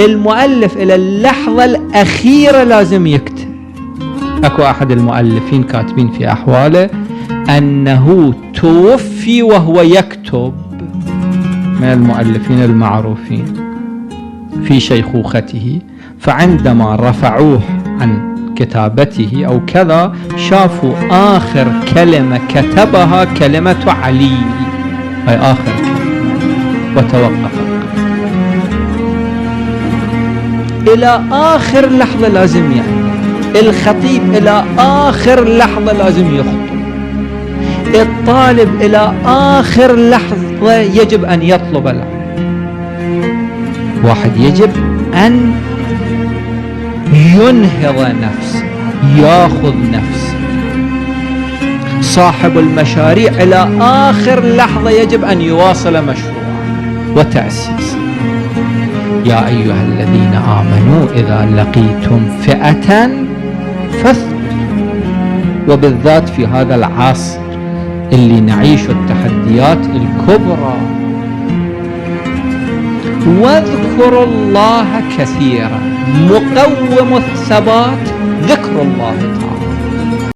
المؤلف إلى اللحظة الأخيرة لازم يكتب. أكو أحد المؤلفين كاتبين في أحواله أنه توفي وهو يكتب، من المؤلفين المعروفين في شيخوخته، فعندما رفعوه عن كتابته أو كذا شافوا آخر كلمة كتبها كلمة علي، أي آخر كلمة، وتوقف إلى آخر لحظة. لازم يعني الخطيب إلى آخر لحظة لازم يخطب، الطالب إلى آخر لحظة يجب أن يطلب العلم. واحد يجب أن ينهض نفسه، ياخذ نفسه. صاحب المشاريع إلى آخر لحظة يجب أن يواصل مشروعه وتأسيسه. يا أيها الذين آمنوا إذا لقيتم فئة فاثبتوا. وبالذات في هذا العصر اللي نعيش التحديات الكبرى، واذكروا الله كثيرا. مقوم الثبات ذكر الله تعالى.